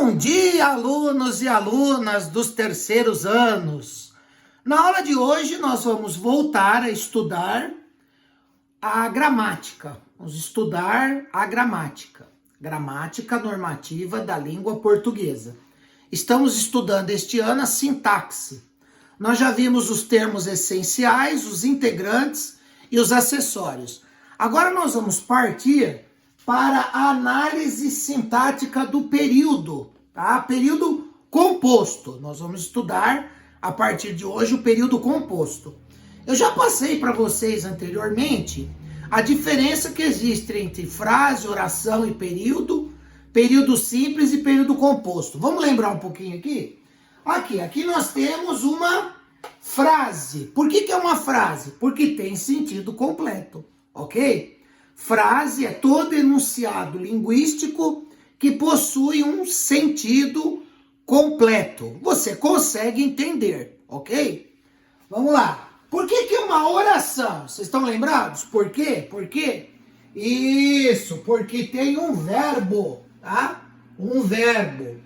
Bom dia, alunos e alunas dos terceiros anos. Na aula de hoje, nós vamos voltar a estudar a gramática. Vamos estudar a gramática. Gramática normativa da língua portuguesa. Estamos estudando este ano a sintaxe. Nós já vimos os termos essenciais, os integrantes e os acessórios. Agora nós vamos partir para a análise sintática do período, tá? Período composto. Nós vamos estudar, a partir de hoje, o período composto. Eu já passei para vocês anteriormente a diferença que existe entre frase, oração e período, período simples e período composto. Vamos lembrar um pouquinho aqui? Aqui nós temos uma frase. Por que é uma frase? Porque tem sentido completo, ok? Frase é todo enunciado linguístico que possui um sentido completo. Você consegue entender, ok? Vamos lá. Por que é uma oração? Vocês estão lembrados? Por quê? Por quê? Isso, porque tem um verbo, tá? Um verbo.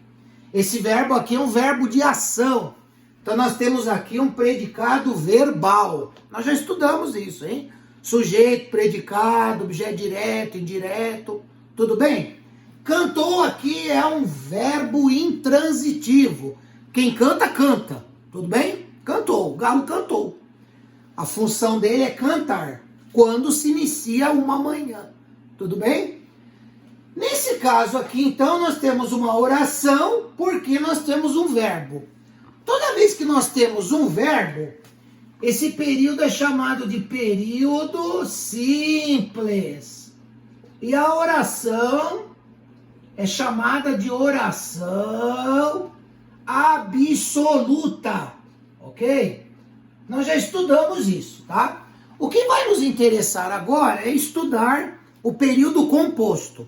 Esse verbo aqui é um verbo de ação. Então nós temos aqui um predicado verbal. Nós já estudamos isso, hein? Sujeito, predicado, objeto direto, indireto, tudo bem? Cantou aqui é um verbo intransitivo. Quem canta, canta, tudo bem? Cantou, o galo cantou. A função dele é cantar, quando se inicia uma manhã, tudo bem? Nesse caso aqui, então, nós temos uma oração, porque nós temos um verbo. Toda vez que nós temos um verbo, esse período é chamado de período simples. E a oração é chamada de oração absoluta, ok? Nós já estudamos isso, tá? O que vai nos interessar agora é estudar o período composto.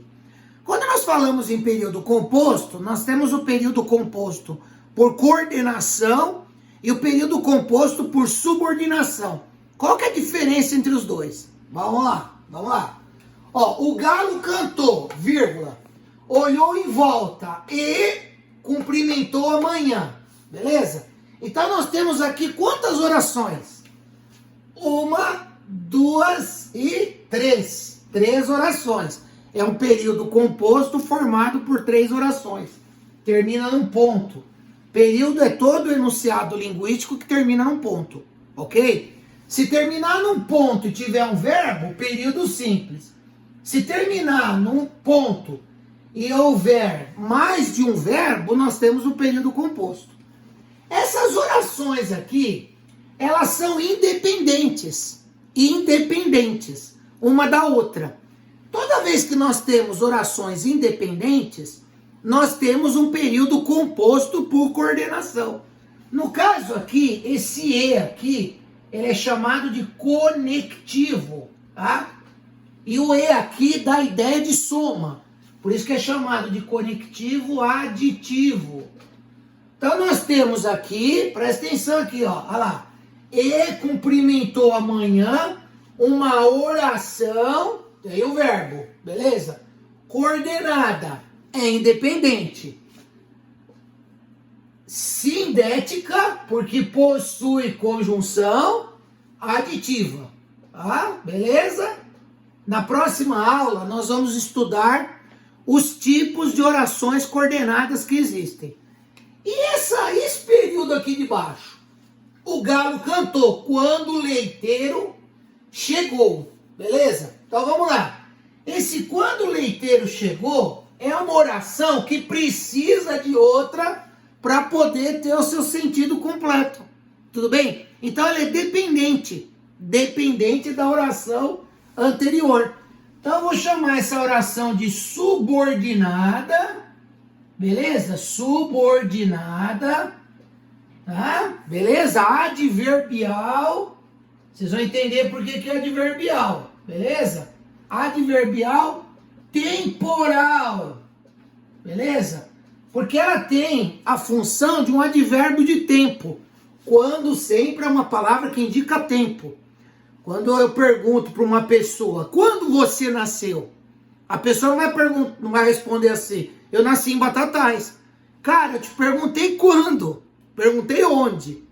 Quando nós falamos em período composto, nós temos o período composto por coordenação e o período composto por subordinação. Qual que é a diferença entre os dois? Vamos lá. Ó, o galo cantou, vírgula, olhou em volta e cumprimentou a manhã, beleza? Então nós temos aqui quantas orações? 1, 2 e 3. 3 orações. É um período composto formado por 3 orações. Termina num ponto. Período é todo enunciado linguístico que termina num ponto, ok? Se terminar num ponto e tiver um verbo, período simples. Se terminar num ponto e houver mais de um verbo, nós temos um período composto. Essas orações aqui, elas são independentes uma da outra. Toda vez que nós temos orações independentes, nós temos um período composto por coordenação. No caso aqui, esse E aqui, ele é chamado de conectivo, tá? E o E aqui dá a ideia de soma. Por isso que é chamado de conectivo aditivo. Então nós temos aqui, presta atenção aqui, ó, olha lá. E cumprimentou amanhã, uma oração, tem o verbo, beleza? Coordenada. É independente. Sindética, porque possui conjunção aditiva. Tá? Beleza? Na próxima aula, nós vamos estudar os tipos de orações coordenadas que existem. E esse período aqui de baixo? O galo cantou quando o leiteiro chegou. Beleza? Então vamos lá. Esse quando o leiteiro chegou é uma oração que precisa de outra para poder ter o seu sentido completo. Tudo bem? Então ela é dependente da oração anterior. Então eu vou chamar essa oração de subordinada, beleza? Subordinada, tá? Beleza? Adverbial, vocês vão entender por que é adverbial, beleza? Adverbial temporal, beleza? Porque ela tem a função de um advérbio de tempo, quando sempre é uma palavra que indica tempo. Quando eu pergunto para uma pessoa, quando você nasceu? A pessoa não vai responder assim, eu nasci em Batatais. Cara, eu te perguntei quando. Perguntei onde.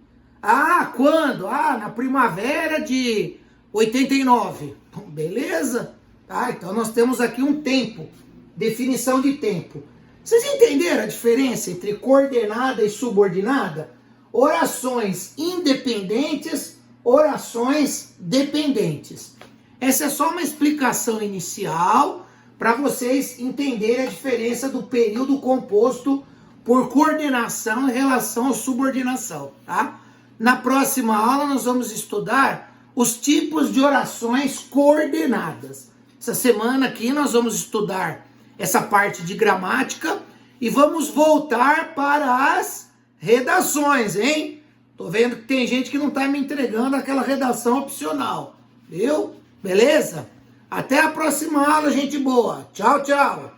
Ah, quando? Ah, na primavera de 89. Beleza? Tá, então nós temos aqui um tempo. Definição de tempo. Vocês entenderam a diferença entre coordenada e subordinada? Orações independentes, orações dependentes. Essa é só uma explicação inicial para vocês entenderem a diferença do período composto por coordenação em relação à subordinação, tá? Na próxima aula nós vamos estudar os tipos de orações coordenadas. Essa semana aqui nós vamos estudar essa parte de gramática e vamos voltar para as redações, hein? Tô vendo que tem gente que não tá me entregando aquela redação opcional, viu? Beleza? Até a próxima aula, gente boa. Tchau, tchau.